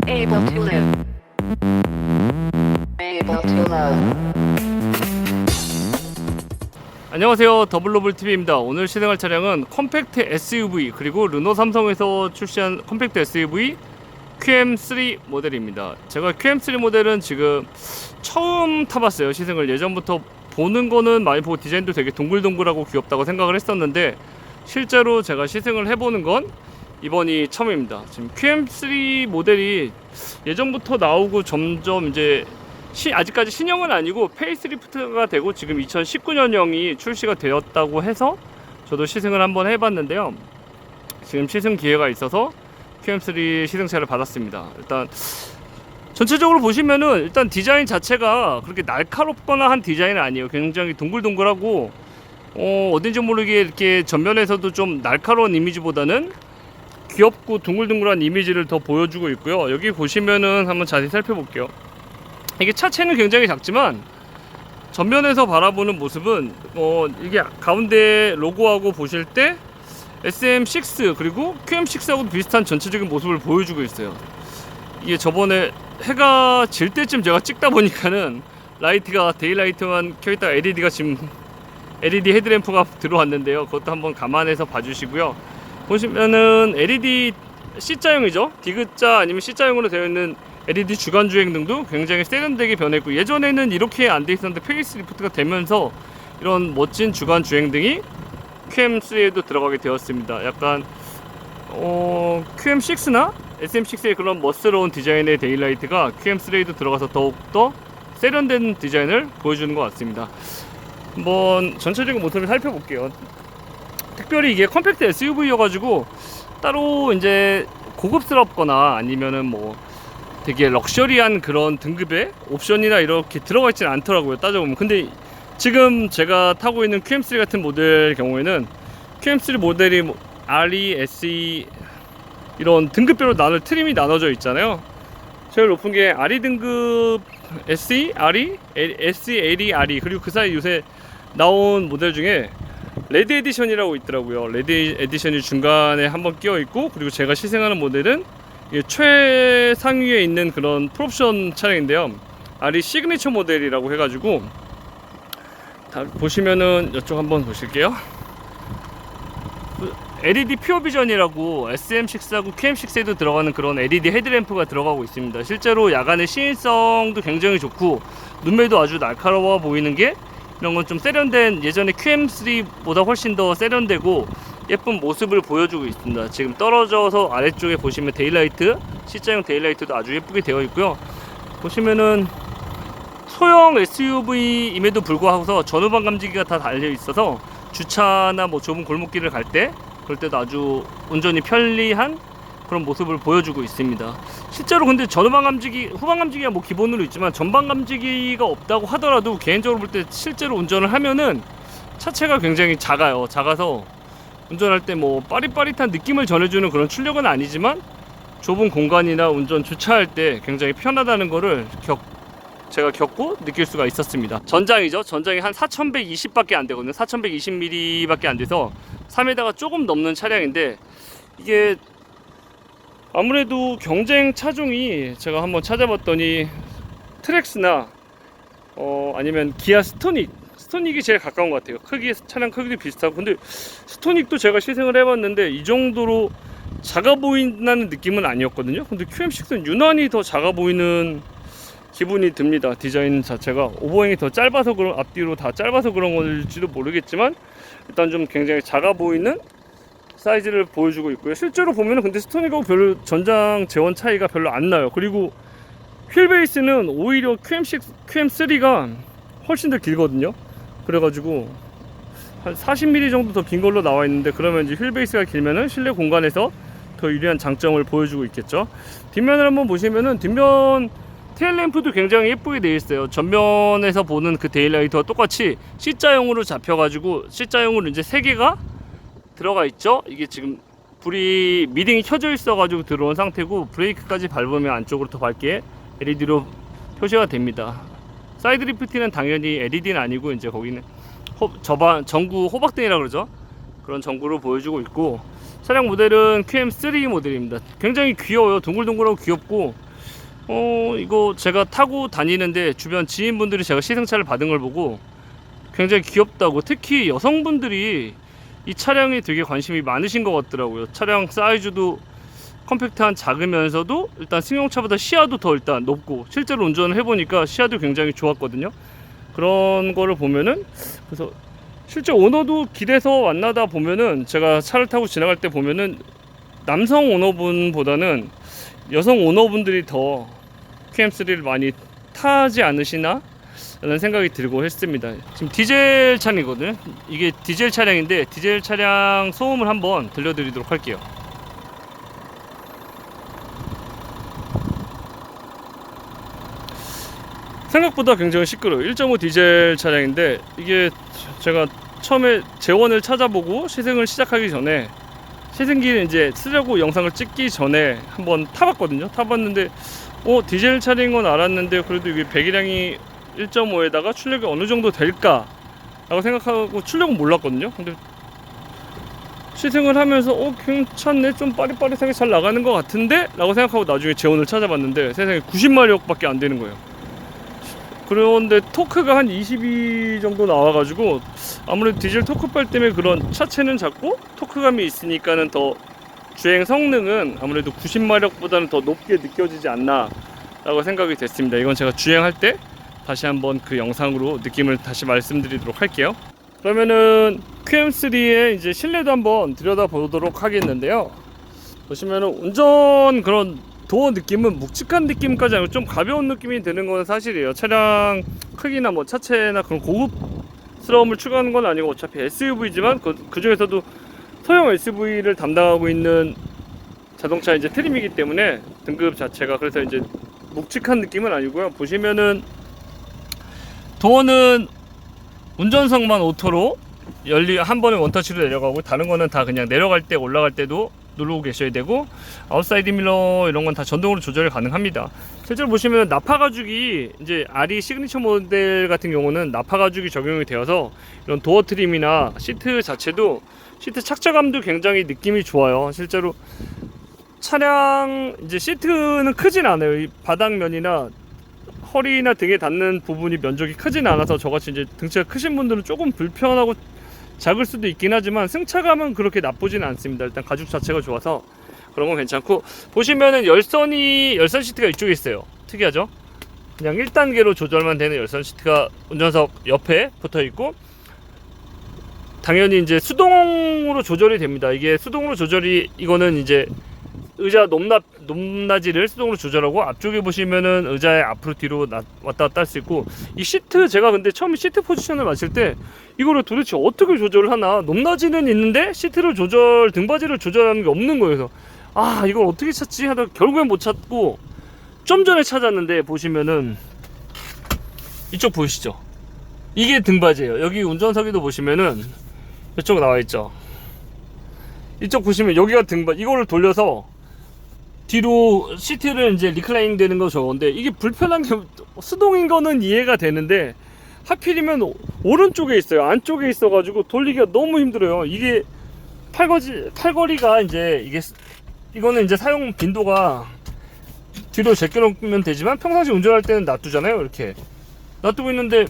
Able to live. Able to love. 안녕하세요, 더블로블TV입니다. 오늘 시승할 차량은 컴팩트 SUV 그리고 르노 삼성에서 출시한 컴팩트 SUV QM3 모델입니다. 제가 QM3 모델은 지금 처음 타봤어요. 시승을 예전부터 보는 거는 많이 보고 디자인도 되게 동글동글하고 귀엽다고 생각을 했었는데 실제로 제가 시승을 해보는 건 이번이 처음입니다. 지금 QM3 모델이 예전부터 나오고 점점 이제 아직까지 신형은 아니고 페이스리프트가 되고 지금 2019년형이 출시가 되었다고 해서 저도 시승을 한번 해봤는데요. 지금 시승 기회가 있어서 QM3 시승차를 받았습니다. 일단 전체적으로 보시면은 일단 디자인 자체가 그렇게 날카롭거나 한 디자인은 아니에요. 굉장히 동글동글하고 어딘지 모르게 이렇게 전면에서도 좀 날카로운 이미지보다는 귀엽고 둥글둥글한 이미지를 더 보여주고 있고요. 여기 보시면은 한번 자세히 살펴볼게요. 이게 차체는 굉장히 작지만 전면에서 바라보는 모습은 이게 가운데 로고하고 보실 때 SM6 그리고 QM6하고 비슷한 전체적인 모습을 보여주고 있어요. 이게 저번에 해가 질 때쯤 제가 찍다 보니까는 라이트가 데일라이트만 켜있다가 LED가 지금 LED 헤드램프가 들어왔는데요. 그것도 한번 감안해서 봐주시고요. 보시면은 LED C자형이죠. D자 아니면 C자형으로 되어 있는 LED 주간 주행등도 굉장히 세련되게 변했고, 예전에는 이렇게 안 돼 있었는데 페이스리프트가 되면서 이런 멋진 주간 주행등이 QM3에도 들어가게 되었습니다. 약간 QM6나 SM6의 그런 멋스러운 디자인의 데일라이트가 QM3에도 들어가서 더욱더 세련된 디자인을 보여주는 것 같습니다. 한번 전체적인 모습을 살펴볼게요. 특별히 이게 컴팩트 SUV여가지고 따로 이제 고급스럽거나 아니면은 뭐 되게 럭셔리한 그런 등급의 옵션이나 이렇게 들어가 있지는 않더라고요, 따져보면. 근데 지금 제가 타고 있는 QM3 같은 모델 경우에는 QM3 모델이 뭐 RE, SE 이런 등급별로 트림이 나눠져 있잖아요. 제일 높은 게 RE 등급, SE, RE, SE, LE, RE, 그리고 그 사이 요새 나온 모델 중에 레드 에디션이라고 있더라고요. 레드 에디션이 중간에 한번 끼어 있고, 그리고 제가 시승하는 모델은 최상위에 있는 그런 풀옵션 차량인데요. RE 시그니처 모델이라고 해가지고 보시면은 이쪽 한번 보실게요. LED 퓨어 비전이라고 SM6하고 QM6에도 들어가는 그런 LED 헤드램프가 들어가고 있습니다. 실제로 야간의 시인성도 굉장히 좋고 눈매도 아주 날카로워 보이는 게 이런 건 좀 세련된, 예전에 QM3보다 훨씬 더 세련되고 예쁜 모습을 보여주고 있습니다. 지금 떨어져서 아래쪽에 보시면 데일라이트, C자형 데일라이트도 아주 예쁘게 되어 있고요. 보시면은 소형 SUV임에도 불구하고 전후방 감지기가 다 달려 있어서 주차나 뭐 좁은 골목길을 갈 때 그럴 때도 아주 운전이 편리한 그런 모습을 보여주고 있습니다. 실제로 근데 전후방 감지기, 후방 감지기가 뭐 기본으로 있지만 전방 감지기가 없다고 하더라도 개인적으로 볼 때 실제로 운전을 하면은 차체가 굉장히 작아요. 작아서 운전할 때 뭐 빠릿빠릿한 느낌을 전해주는 그런 출력은 아니지만 좁은 공간이나 운전 주차할 때 굉장히 편하다는 거를 제가 겪고 느낄 수가 있었습니다. 전장이죠. 전장이 한 4120 밖에 안 되거든요. 4120mm 밖에 안 돼서 3m가 조금 넘는 차량인데, 이게 아무래도 경쟁 차종이 제가 한번 찾아봤더니 트랙스나 아니면 기아 스토닉이 제일 가까운 것 같아요. 차량 크기도 비슷하고. 근데 스토닉도 제가 시승을 해봤는데 이 정도로 작아 보인다는 느낌은 아니었거든요. 근데 QM6는 유난히 더 작아 보이는 기분이 듭니다. 디자인 자체가 오버행이 더 짧아서 앞뒤로 다 짧아서 그런 건지도 모르겠지만 일단 좀 굉장히 작아 보이는 사이즈를 보여주고 있고요. 실제로 보면은 근데 스토닉하고 별로 전장 재원 차이가 별로 안 나요. 그리고 휠 베이스는 오히려 QM3가 훨씬 더 길거든요. 그래가지고 한 40mm 정도 더 긴 걸로 나와 있는데, 그러면 이제 휠 베이스가 길면은 실내 공간에서 더 유리한 장점을 보여주고 있겠죠. 뒷면을 한번 보시면은 뒷면 테일램프도 굉장히 예쁘게 되어 있어요. 전면에서 보는 그 데일라이트와 똑같이 C자형으로 잡혀가지고 C자형으로 이제 3개가 들어가 있죠. 이게 지금 불이 미딩이 켜져 있어가지고 들어온 상태고, 브레이크까지 밟으면 안쪽으로 더 밝게 LED로 표시가 됩니다. 사이드 리프트는 당연히 LED는 아니고 이제 거기는 전구 호박등이라 그러죠. 그런 전구를 보여주고 있고, 차량 모델은 QM3 모델입니다. 굉장히 귀여워요. 동글동글하고 귀엽고, 이거 제가 타고 다니는데 주변 지인분들이 제가 시승차를 받은 걸 보고 굉장히 귀엽다고, 특히 여성분들이 이 차량에 되게 관심이 많으신 것 같더라고요. 차량 사이즈도 컴팩트한, 작으면서도 일단 승용차보다 시야도 더 일단 높고, 실제로 운전을 해보니까 시야도 굉장히 좋았거든요. 그런 거를 보면은, 그래서 실제 오너도 길에서 만나다 보면은, 제가 차를 타고 지나갈 때 보면은 남성 오너분보다는 여성 오너분들이 더 QM3를 많이 타지 않으시나 라는 생각이 들고 했습니다. 지금 디젤 차량이거든요. 이게 디젤 차량인데 디젤 차량 소음을 한번 들려드리도록 할게요. 생각보다 굉장히 시끄러워요. 1.5 디젤 차량인데, 이게 제가 처음에 재원을 찾아보고 시승을 시작하기 전에, 시승기를 이제 쓰려고 영상을 찍기 전에 한번 타봤거든요. 타봤는데 디젤 차량인 건 알았는데, 그래도 이게 배기량이 1.5에다가 출력이 어느 정도 될까 라고 생각하고 출력은 몰랐거든요. 근데 시승을 하면서 괜찮네, 좀 빠릿빠릿하게 잘 나가는 것 같은데 라고 생각하고 나중에 재원을 찾아봤는데 세상에 90마력 밖에 안 되는 거예요. 그런데 토크가 한 22 정도 나와가지고, 아무래도 디젤 토크발 때문에 그런 차체는 작고 토크감이 있으니까는 더 주행 성능은 아무래도 90마력보다는 더 높게 느껴지지 않나 라고 생각이 됐습니다. 이건 제가 주행할 때 다시 한번 그 영상으로 느낌을 다시 말씀드리도록 할게요. 그러면은 QM3의 이제 실내도 한번 들여다보도록 하겠는데요. 보시면은 운전 그런 도어 느낌은 묵직한 느낌까지 아니고 좀 가벼운 느낌이 드는 건 사실이에요. 차량 크기나 뭐 차체나 그런 고급스러움을 추구하는 건 아니고, 어차피 SUV지만 그 중에서도 소형 SUV를 담당하고 있는 자동차 이제 트림이기 때문에 등급 자체가, 그래서 이제 묵직한 느낌은 아니고요. 보시면은 도어는 운전석만 오토로 한 번에 원터치로 내려가고, 다른 거는 다 그냥 내려갈 때 올라갈 때도 누르고 계셔야 되고, 아웃사이드 밀러 이런 건 다 전동으로 조절이 가능합니다. 실제로 보시면 나파 가죽이, 이제 RE 시그니처 모델 같은 경우는 나파 가죽이 적용이 되어서 이런 도어 트림이나 시트 자체도, 시트 착자감도 굉장히 느낌이 좋아요. 실제로 차량 이제 시트는 크진 않아요. 이 바닥면이나 허리나 등에 닿는 부분이 면적이 크진 않아서 저같이 이제 등치가 크신 분들은 조금 불편하고 작을 수도 있긴 하지만 승차감은 그렇게 나쁘진 않습니다. 일단 가죽 자체가 좋아서 그런 건 괜찮고, 보시면은 열선 시트가 이쪽에 있어요. 특이하죠? 그냥 1단계로 조절만 되는 열선 시트가 운전석 옆에 붙어 있고, 당연히 이제 수동으로 조절이 됩니다. 이게 수동으로 조절이, 이거는 이제 의자 높낮이를 수동으로 조절하고, 앞쪽에 보시면은 의자의 앞으로 뒤로 왔다 갔다 할 수 있고, 이 시트, 제가 근데 처음에 시트 포지션을 맞출 때 이거를 도대체 어떻게 조절을 하나, 높낮이는 있는데 시트를 등받이를 조절하는 게 없는 거예요. 그래서 이걸 어떻게 찾지 하다가 결국엔 못 찾고 좀 전에 찾았는데, 보시면은 이쪽 보이시죠? 이게 등받이에요. 여기 운전석에도 보시면은 이쪽 나와 있죠. 이쪽 보시면 여기가 등받이, 이거를 돌려서 뒤로 시트를 이제 리클라이닝 되는 거 좋은데, 이게 불편한 게, 수동인 거는 이해가 되는데 하필이면 오른쪽에 있어요. 안쪽에 있어가지고 돌리기가 너무 힘들어요. 이게 팔걸이가 이제 이거는 이제 사용 빈도가 뒤로 제껴놓으면 되지만, 평상시 운전할 때는 놔두잖아요. 이렇게 놔두고 있는데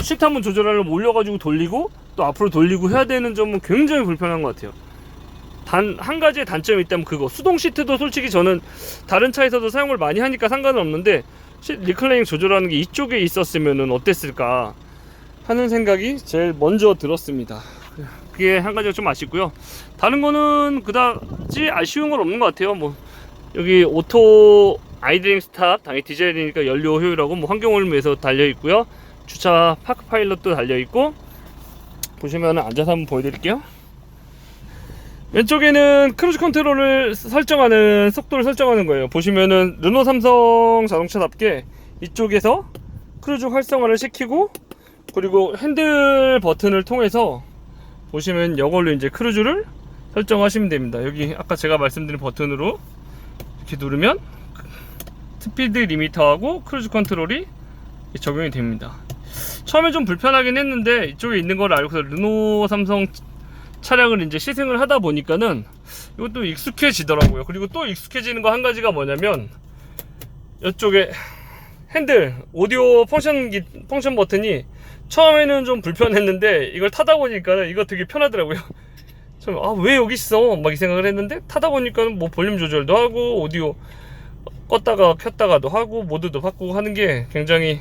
시트 한번 조절하려면 올려가지고 돌리고 또 앞으로 돌리고 해야 되는 점은 굉장히 불편한 것 같아요. 단 한 가지의 단점이 있다면 그거, 수동 시트도 솔직히 저는 다른 차에서도 사용을 많이 하니까 상관은 없는데, 리클라이닝 조절하는 게 이쪽에 있었으면 어땠을까 하는 생각이 제일 먼저 들었습니다. 그게 한 가지가 좀 아쉽고요. 다른 거는 그다지 아쉬운 건 없는 것 같아요. 뭐 여기 오토 아이드링 스탑, 당연히 디젤이니까 연료 효율하고 뭐 환경오염을 위해서 달려 있고요. 주차 파크 파일럿도 달려 있고, 보시면 앉아서 한번 보여드릴게요. 왼쪽에는 크루즈 컨트롤을 설정하는, 속도를 설정하는 거예요. 보시면은 르노 삼성 자동차답게 이쪽에서 크루즈 활성화를 시키고, 그리고 핸들 버튼을 통해서 보시면 이걸로 이제 크루즈를 설정하시면 됩니다. 여기 아까 제가 말씀드린 버튼으로 이렇게 누르면 스피드 리미터하고 크루즈 컨트롤이 적용이 됩니다. 처음에 좀 불편하긴 했는데, 이쪽에 있는 걸 알고서 르노 삼성 차량을 이제 시승을 하다 보니까는 이것도 익숙해지더라고요. 그리고 또 익숙해지는 거 한 가지가 뭐냐면, 이쪽에 핸들 오디오 펑션 버튼이 처음에는 좀 불편했는데 이걸 타다 보니까는 이거 되게 편하더라고요. 좀 왜 여기 있어 막 이 생각을 했는데 타다 보니까는 뭐 볼륨 조절도 하고 오디오 껐다가 켰다가도 하고 모드도 바꾸고 하는 게 굉장히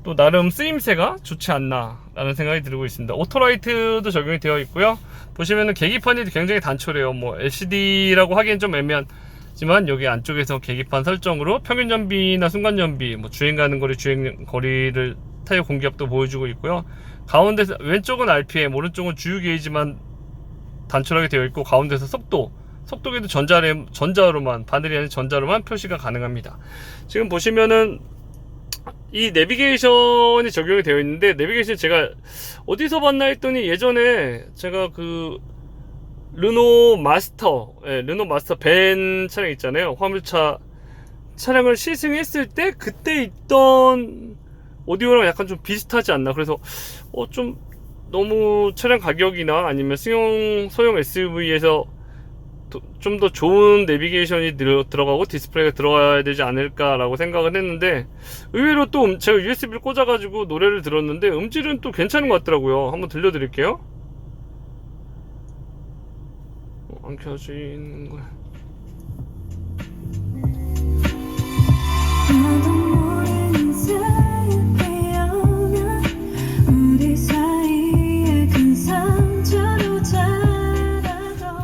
또 나름 쓰임새가 좋지 않나 라는 생각이 들고 있습니다. 오토라이트도 적용이 되어 있고요. 보시면은 계기판이 굉장히 단촐해요. 뭐 LCD라고 하기엔 좀 애매하지만 여기 안쪽에서 계기판 설정으로 평균 연비나 순간 연비, 뭐 주행 가는 거리, 주행 거리를 타이어 공기압도 보여주고 있고요. 가운데서 왼쪽은 RPM, 오른쪽은 주유 게이지만 단촐하게 되어 있고, 가운데서 속도계도 전자로만, 바늘이 아닌 전자로만 표시가 가능합니다. 지금 보시면은 이 내비게이션이 적용이 되어 있는데, 내비게이션 제가 어디서 봤나 했더니 예전에 제가 그 르노 마스터 벤 차량 있잖아요. 화물차 차량을 시승했을 때 그때 있던 오디오랑 약간 좀 비슷하지 않나. 그래서 좀 너무 차량 가격이나 아니면 소형 SUV에서 좀 더 좋은 내비게이션이 들어가고 디스플레이가 들어가야 되지 않을까라고 생각을 했는데, 의외로 또 제가 USB를 꽂아가지고 노래를 들었는데 음질은 또 괜찮은 것 같더라고요. 한번 들려드릴게요. 안 켜지는 거야.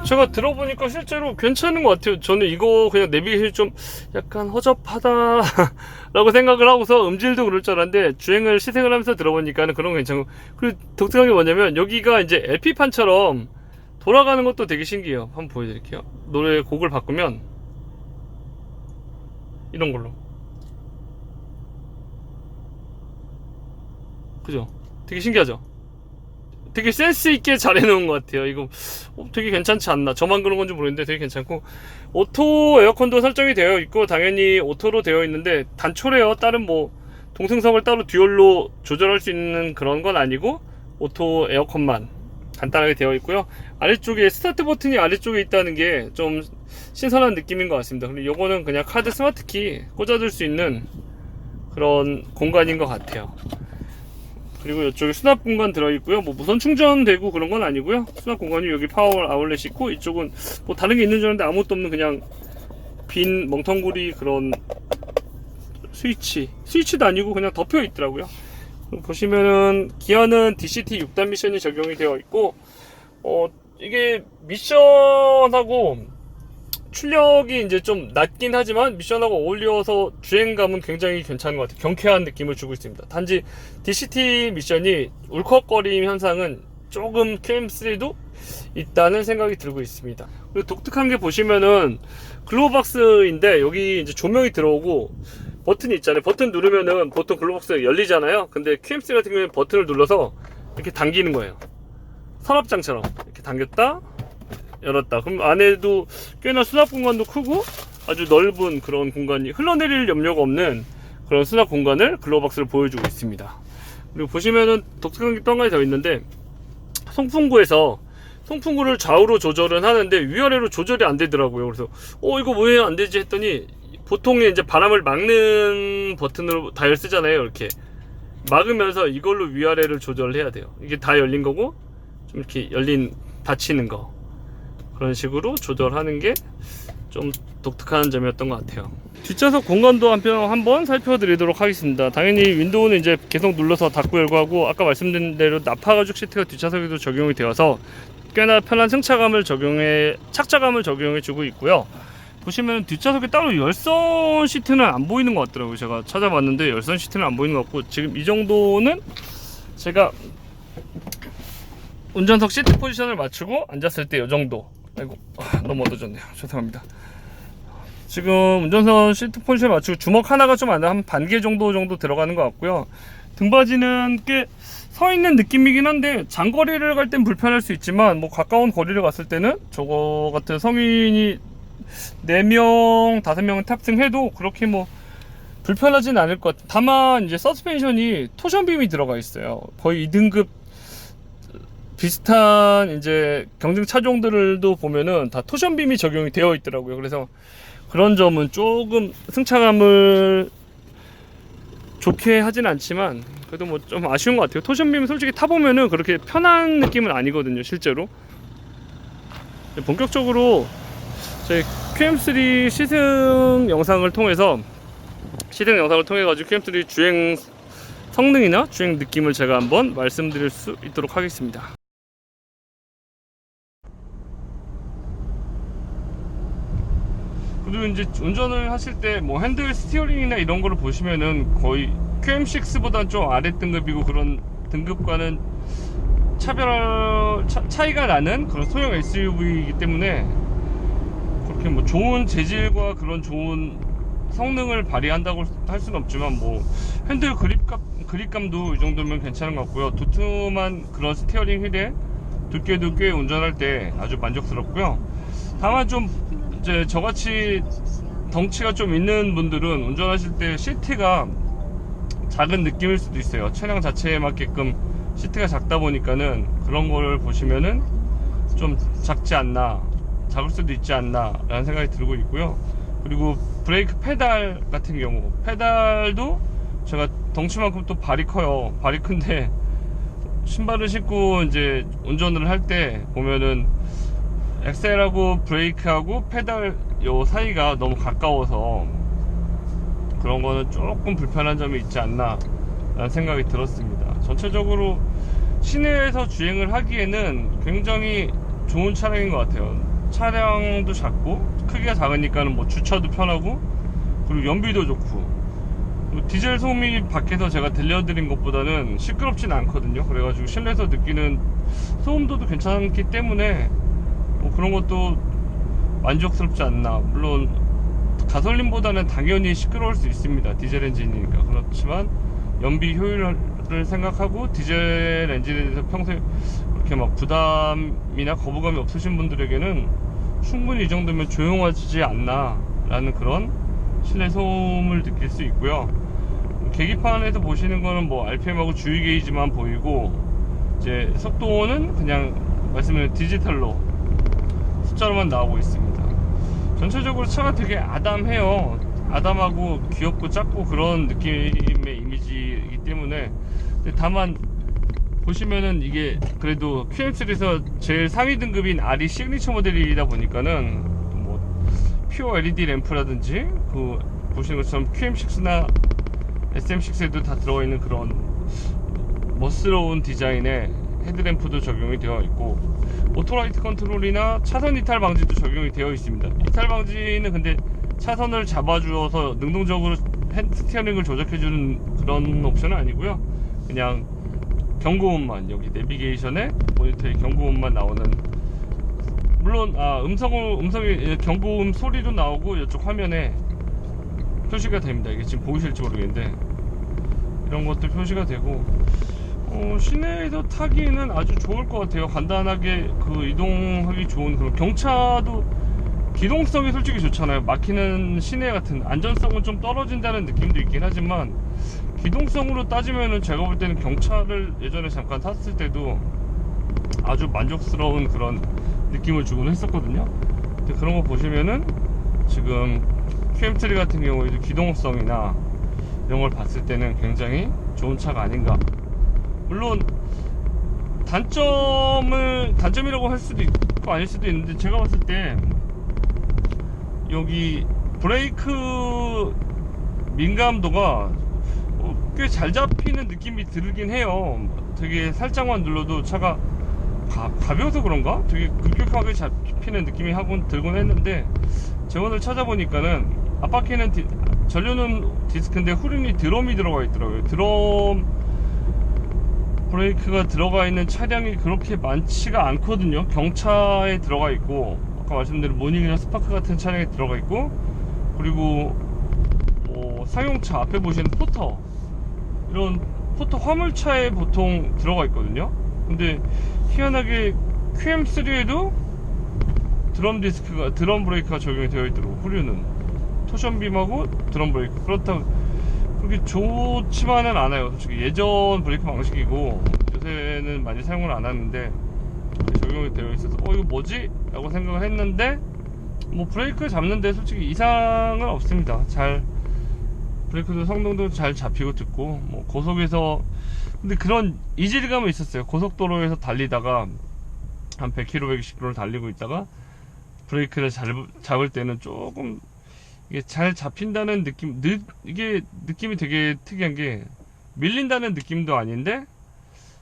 제가 들어보니까 실제로 괜찮은 것 같아요. 저는 이거 그냥 내비게이션이 좀 약간 허접하다 라고 생각을 하고서 음질도 그럴 줄 알았는데, 주행을 시승을 하면서 들어보니까는 그런 거 괜찮고, 그리고 독특한 게 뭐냐면 여기가 이제 LP판처럼 돌아가는 것도 되게 신기해요. 한번 보여드릴게요. 노래 곡을 바꾸면 이런 걸로, 그죠? 되게 신기하죠? 되게 센스 있게 잘 해놓은 것 같아요. 이거 되게 괜찮지 않나? 저만 그런 건지 모르겠는데 되게 괜찮고, 오토 에어컨도 설정이 되어 있고 당연히 오토로 되어 있는데 단촐해요. 다른 뭐 동승석을 따로 듀얼로 조절할 수 있는 그런 건 아니고 오토 에어컨만 간단하게 되어 있고요. 아래쪽에 스타트 버튼이 아래쪽에 있다는 게 좀 신선한 느낌인 것 같습니다. 그리고 요거는 그냥 카드 스마트키 꽂아둘 수 있는 그런 공간인 것 같아요. 그리고 이쪽에 수납 공간 들어있고요. 뭐 무선 충전되고 그런 건 아니고요. 수납 공간이 여기 파워 아울렛이 있고, 이쪽은 뭐 다른 게 있는 줄 알았는데 아무것도 없는 그냥 빈 멍텅구리 그런 스위치도 아니고 그냥 덮여 있더라고요. 보시면은 기아는 DCT 6단 미션이 적용이 되어 있고, 이게 미션하고 출력이 이제 좀 낮긴 하지만 미션하고 어울려서 주행감은 굉장히 괜찮은 것 같아요. 경쾌한 느낌을 주고 있습니다. 단지 DCT 미션이 울컥거림 현상은 조금 QM3도 있다는 생각이 들고 있습니다. 그리고 독특한 게 보시면은 글로우박스인데 여기 이제 조명이 들어오고 버튼이 있잖아요. 버튼 누르면은 보통 글로우박스가 열리잖아요. 근데 QM3 같은 경우에는 버튼을 눌러서 이렇게 당기는 거예요. 서랍장처럼 이렇게 당겼다 열었다. 그럼 안에도 꽤나 수납 공간도 크고 아주 넓은 그런 공간이, 흘러내릴 염려가 없는 그런 수납 공간을 글로우박스를 보여주고 있습니다. 그리고 보시면은 독특한 게 또 한 가지 더 있는데, 송풍구를 좌우로 조절은 하는데 위아래로 조절이 안 되더라고요. 그래서 이거 왜 안 되지 했더니, 보통에 이제 바람을 막는 버튼으로 다이얼 쓰잖아요. 이렇게 막으면서 이걸로 위아래를 조절을 해야 돼요. 이게 다 열린 거고 좀 이렇게 닫히는 거, 그런 식으로 조절하는 게 좀 독특한 점이었던 것 같아요. 뒷좌석 공간도 한번 살펴드리도록 하겠습니다. 당연히 윈도우는 이제 계속 눌러서 닫고 열고 하고, 아까 말씀드린 대로 나파 가죽 시트가 뒷좌석에도 적용이 되어서 꽤나 편한 착자감을 적용해 주고 있고요. 보시면 뒷좌석에 따로 열선 시트는 안 보이는 것 같더라고요. 제가 찾아봤는데 열선 시트는 안 보이는 것 같고, 지금 이 정도는 제가 운전석 시트 포지션을 맞추고 앉았을 때 이 정도. 아이고, 너무 어두워졌네요. 죄송합니다. 지금 운전석 시트 포지션을 맞추고 주먹 하나가 좀 안 돼, 한 반 개 정도 들어가는 것 같고요. 등받이는 꽤 서 있는 느낌이긴 한데 장거리를 갈 땐 불편할 수 있지만, 뭐 가까운 거리를 갔을 때는 저거 같은 성인이 4명, 5명은 탑승해도 그렇게 뭐 불편하진 않을 것 같아요. 다만 이제 서스펜션이 토션빔이 들어가 있어요. 거의 2등급 비슷한 이제 경쟁 차종들도 보면은 다 토션빔이 적용이 되어 있더라고요. 그래서 그런 점은 조금 승차감을 좋게 하진 않지만 그래도 뭐 좀 아쉬운 것 같아요. 토션빔 솔직히 타보면은 그렇게 편한 느낌은 아니거든요 실제로. 본격적으로 저희 QM3 시승 영상을 통해 가지고 QM3 주행 성능이나 주행 느낌을 제가 한번 말씀드릴 수 있도록 하겠습니다. 그리고 이제 운전을 하실 때 뭐 핸들 스티어링이나 이런 거를 보시면은 거의 QM6보다는 좀 아래 등급이고 그런 등급과는 차이가 나는 그런 소형 SUV이기 때문에 그렇게 뭐 좋은 재질과 그런 좋은 성능을 발휘한다고 할 수는 없지만 뭐 핸들 그립감도 이 정도면 괜찮은 것 같고요. 두툼한 그런 스티어링 휠에 두께도 꽤 운전할 때 아주 만족스럽고요. 다만 좀 이제 저같이 덩치가 좀 있는 분들은 운전하실 때 시트가 작은 느낌일 수도 있어요. 차량 자체에 맞게끔 시트가 작다 보니까는 그런 거를 보시면은 좀 작지 않나, 작을 수도 있지 않나 라는 생각이 들고 있고요. 그리고 브레이크 페달 같은 경우, 페달도 제가 덩치만큼 또 발이 커요. 발이 큰데 신발을 신고 이제 운전을 할 때 보면은 엑셀하고 브레이크하고 페달 요 사이가 너무 가까워서 그런 거는 조금 불편한 점이 있지 않나 라는 생각이 들었습니다. 전체적으로 시내에서 주행을 하기에는 굉장히 좋은 차량인 것 같아요. 차량도 작고 크기가 작으니까는 뭐 주차도 편하고 그리고 연비도 좋고 디젤 소음이 밖에서 제가 들려드린 것보다는 시끄럽진 않거든요. 그래가지고 실내에서 느끼는 소음도도 괜찮기 때문에 뭐 그런 것도 만족스럽지 않나. 물론 가솔린보다는 당연히 시끄러울 수 있습니다. 디젤 엔진이니까. 그렇지만 연비 효율을 생각하고 디젤 엔진에 대해서 평소에 그렇게 막 부담이나 거부감이 없으신 분들에게는 충분히 이 정도면 조용하지 않나 라는 그런 실내 소음을 느낄 수 있고요. 계기판에서 보시는 거는 뭐 RPM하고 주유 게이지만 보이고 이제 속도는 그냥 말씀드린 디지털로 숫자로만 나오고 있습니다. 전체적으로 차가 되게 아담해요. 아담하고 귀엽고 작고 그런 느낌의 이미지이기 때문에 다만 보시면은 이게 그래도 QM3에서 제일 상위 등급인 RE 시그니처 모델이다 보니까는 뭐 퓨어 LED 램프라든지 그 보시는 것처럼 QM6나 SM6에도 다 들어가 있는 그런 멋스러운 디자인의 헤드램프도 적용이 되어 있고 오토라이트 컨트롤이나 차선 이탈 방지도 적용이 되어 있습니다. 이탈 방지는 근데 차선을 잡아주어서 능동적으로 스티어링을 조작해주는 그런 옵션은 아니고요. 그냥 경고음만, 여기 내비게이션에 모니터에 경고음만 나오는, 물론 음성이 경고음 소리도 나오고 이쪽 화면에 표시가 됩니다. 이게 지금 보이실지 모르겠는데 이런 것도 표시가 되고 시내에서 타기에는 아주 좋을 것 같아요. 간단하게 그 이동하기 좋은 그런 경차도 기동성이 솔직히 좋잖아요. 막히는 시내 같은 안전성은 좀 떨어진다는 느낌도 있긴 하지만 기동성으로 따지면은 제가 볼 때는 경차를 예전에 잠깐 탔을 때도 아주 만족스러운 그런 느낌을 주곤 했었거든요. 근데 그런 거 보시면은 지금 QM3 같은 경우에도 기동성이나 이런 걸 봤을 때는 굉장히 좋은 차가 아닌가. 물론 단점이라고 할 수도 있고 아닐 수도 있는데 제가 봤을 때 여기 브레이크 민감도가 꽤 잘 잡히는 느낌이 들긴 해요. 되게 살짝만 눌러도 차가 가벼워서 그런가? 되게 급격하게 잡히는 느낌이 들곤 했는데 제가 오늘 찾아보니까는 앞바퀴는 전류는 디스크인데 후륜이 드럼이 들어가 있더라고요. 드럼 브레이크가 들어가 있는 차량이 그렇게 많지가 않거든요. 경차에 들어가 있고 아까 말씀드린 모닝이나 스파크 같은 차량에 들어가 있고 그리고 상용차 앞에 보시는 포터, 이런 포터 화물차에 보통 들어가 있거든요. 근데 희한하게 QM3에도 드럼 브레이크가 적용이 되어 있더라고. 후륜은 토션빔하고 드럼 브레이크, 그렇다고 그렇게 좋지만은 않아요. 솔직히 예전 브레이크 방식이고 요새는 많이 사용을 안 하는데 적용이 되어 있어서 이거 뭐지? 라고 생각을 했는데 뭐 브레이크 잡는데 솔직히 이상은 없습니다. 잘 브레이크도 성능도 잘 잡히고 듣고, 뭐 고속에서 근데 그런 이질감은 있었어요. 고속도로에서 달리다가 한 100km, 120km 달리고 있다가 브레이크를 잡을 때는 조금 이게 잘 잡힌다는 느낌, 이게 느낌이 되게 특이한 게 밀린다는 느낌도 아닌데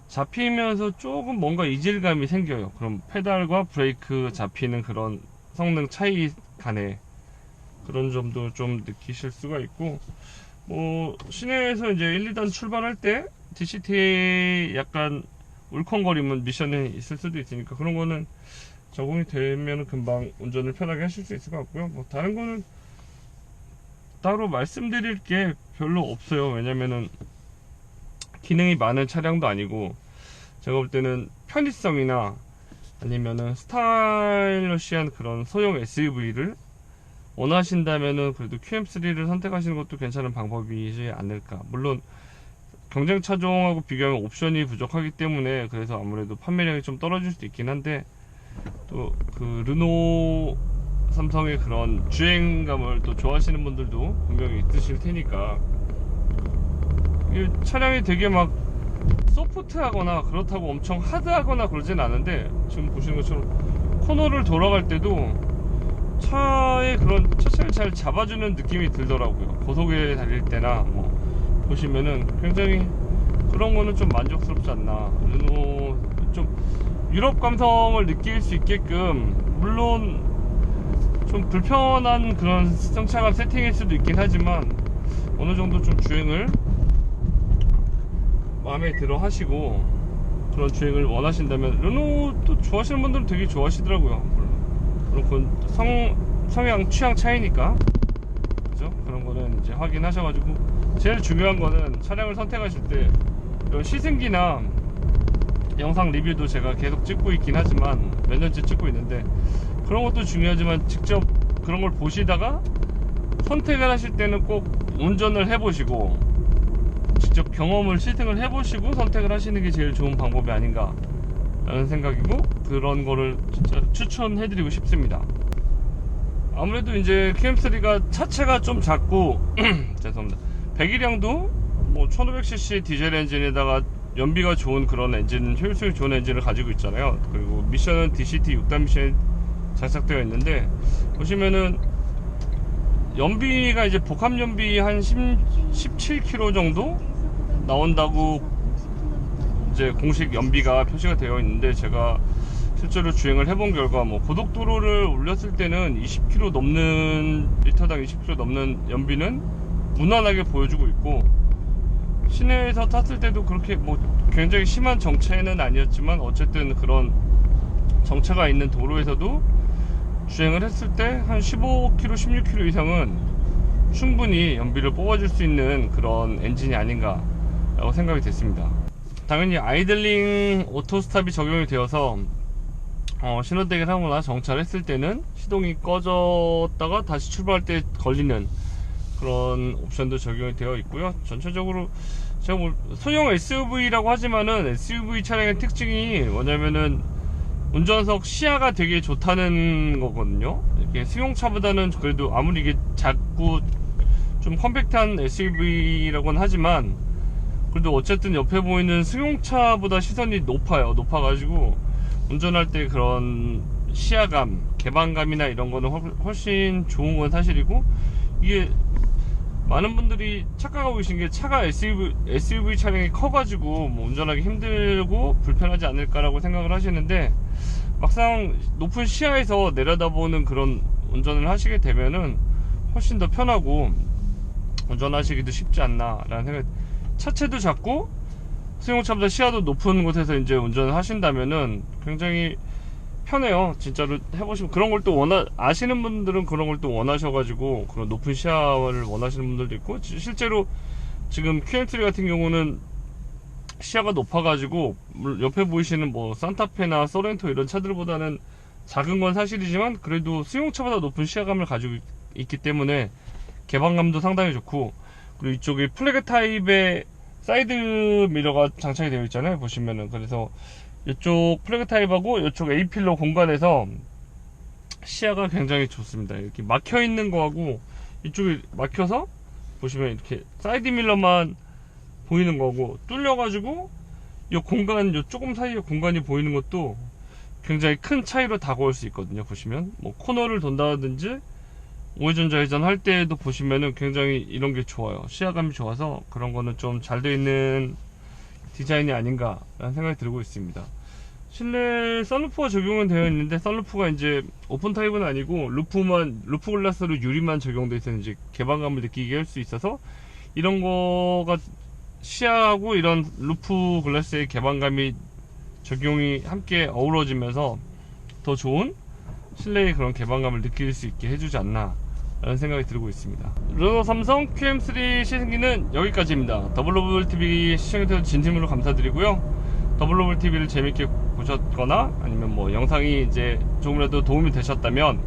잡히면서 조금 뭔가 이질감이 생겨요. 그럼 페달과 브레이크 잡히는 그런 성능 차이 간에 그런 점도 좀 느끼실 수가 있고, 뭐 시내에서 이제 1, 2단 출발할 때 DCT 약간 울컹거리면 미션이 있을 수도 있으니까 그런 거는 적응이 되면 금방 운전을 편하게 하실 수 있을 것 같고요. 뭐 다른 거는 따로 말씀드릴 게 별로 없어요. 왜냐면은 기능이 많은 차량도 아니고, 제가 볼 때는 편의성이나 아니면은 스타일러시한 그런 소형 SUV를 원하신다면은 그래도 QM3를 선택하시는 것도 괜찮은 방법이지 않을까. 물론 경쟁 차종하고 비교하면 옵션이 부족하기 때문에 그래서 아무래도 판매량이 좀 떨어질 수도 있긴 한데, 또 그 르노 삼성의 그런 주행감을 또 좋아하시는 분들도 분명히 있으실 테니까, 이 차량이 되게 막 소프트하거나 그렇다고 엄청 하드하거나 그러진 않은데, 지금 보시는 것처럼 코너를 돌아갈 때도 차의 그런 차체를 잘 잡아주는 느낌이 들더라고요. 고속에 달릴 때나 뭐 보시면은 굉장히 그런 거는 좀 만족스럽지 않나. 르노 좀 유럽 감성을 느낄 수 있게끔, 물론 좀 불편한 그런 승차감 세팅일 수도 있긴 하지만 어느 정도 좀 주행을 마음에 들어 하시고 그런 주행을 원하신다면 르노도 좋아하시는 분들은 되게 좋아하시더라고요. 물론 그건 성향 취향 차이니까, 그죠? 그런 거는 이제 확인하셔가지고, 제일 중요한 거는 차량을 선택하실 때 이런 시승기나 영상 리뷰도 제가 계속 찍고 있긴 하지만 몇 년째 찍고 있는데, 그런 것도 중요하지만 직접 그런 걸 보시다가 선택을 하실 때는 꼭 운전을 해보시고 직접 경험을 시승을 해보시고 선택을 하시는 게 제일 좋은 방법이 아닌가 라는 생각이고, 그런 거를 진짜 추천해드리고 싶습니다. 아무래도 이제 QM3가 차체가 좀 작고 죄송합니다. 배기량도 뭐 1500cc 디젤 엔진에다가 연비가 좋은 그런 엔진, 효율성이 좋은 엔진을 가지고 있잖아요. 그리고 미션은 DCT 6단 미션이 장착되어 있는데, 보시면은 연비가 이제 복합 연비 한 17km 정도 나온다고 이제 공식 연비가 표시가 되어 있는데, 제가 실제로 주행을 해본 결과 뭐 고속도로를 올렸을 때는 20km 넘는, 리터당 20km 넘는 연비는 무난하게 보여주고 있고, 시내에서 탔을 때도 그렇게 뭐 굉장히 심한 정체는 아니었지만 어쨌든 그런 정체가 있는 도로에서도 주행을 했을 때 한 15km, 16km 이상은 충분히 연비를 뽑아줄 수 있는 그런 엔진이 아닌가 라고 생각이 됐습니다. 당연히 아이들링 오토스탑이 적용이 되어서 신호대기를 하거나 정차했을 때는 시동이 꺼졌다가 다시 출발할 때 걸리는 그런 옵션도 적용이 되어 있고요. 전체적으로 제가 뭐 소형 SUV라고 하지만은 SUV 차량의 특징이 뭐냐면은 운전석 시야가 되게 좋다는 거거든요. 이렇게 승용차보다는 그래도 아무리 이게 작고 좀 컴팩트한 SUV라고는 하지만 그래도 어쨌든 옆에 보이는 승용차보다 시선이 높아가지고 운전할 때 그런 시야감, 개방감이나 이런 거는 훨씬 좋은 건 사실이고, 이게 많은 분들이 착각하고 계신 게 차가 SUV 차량이 커가지고 뭐 운전하기 힘들고 불편하지 않을까라고 생각을 하시는데, 막상 높은 시야에서 내려다보는 그런 운전을 하시게 되면은 훨씬 더 편하고 운전하시기도 쉽지 않나 라는 생각. 차체도 작고 승용차보다 시야도 높은 곳에서 이제 운전을 하신다면은 굉장히 편해요. 진짜로 해보시면. 그런 걸 또 아시는 분들은 그런 걸 또 원하셔가지고 그런 높은 시야를 원하시는 분들도 있고, 실제로 지금 QM3 같은 경우는 시야가 높아가지고 옆에 보이시는 뭐 산타페나 소렌토 이런 차들보다는 작은 건 사실이지만 그래도 승용차보다 높은 시야감을 가지고 있기 때문에 개방감도 상당히 좋고, 그리고 이쪽에 플래그 타입의 사이드 미러가 장착이 되어 있잖아요, 보시면은. 그래서 이쪽 플래그 타입하고 이쪽 A필러 공간에서 시야가 굉장히 좋습니다. 이렇게 막혀 있는 거하고 이쪽에 막혀서 보시면 이렇게 사이드 밀러만 보이는 거고 뚫려가지고 이 공간, 요 조금 사이에 공간이 보이는 것도 굉장히 큰 차이로 다가올 수 있거든요. 보시면 뭐 코너를 돈다든지 우회전 좌회전 할 때도 보시면은 굉장히 이런 게 좋아요. 시야감이 좋아서 그런 거는 좀 잘 되어 있는 디자인이 아닌가 라는 생각이 들고 있습니다. 실내 선루프가 적용은 되어 있는데 선루프가 이제 오픈 타입은 아니고 루프 글라스로 유리만 적용되어 있어서 이제 개방감을 느끼게 할 수 있어서 이런 거가 시야하고 이런 루프 글라스의 개방감이 적용이 함께 어우러지면서 더 좋은 실내의 그런 개방감을 느낄 수 있게 해주지 않나 라는 생각이 들고 있습니다. 르노 삼성 QM3 시승기는 여기까지입니다. 더블로블TV 시청해주셔서 진심으로 감사드리고요. 더블로블TV를 재밌게 보셨거나 아니면 뭐 영상이 이제 조금이라도 도움이 되셨다면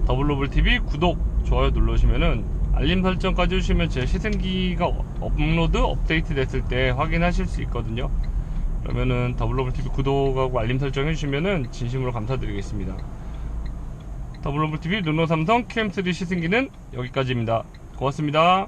더블로블TV 구독, 좋아요 눌러주시면은 알림 설정까지 해주시면 제 시승기가 업로드, 업데이트 됐을 때 확인하실 수 있거든요. 그러면은 더블로블TV 구독하고 알림 설정 해주시면은 진심으로 감사드리겠습니다. 더블로블TV 르노 삼성 QM3 시승기는 여기까지입니다. 고맙습니다.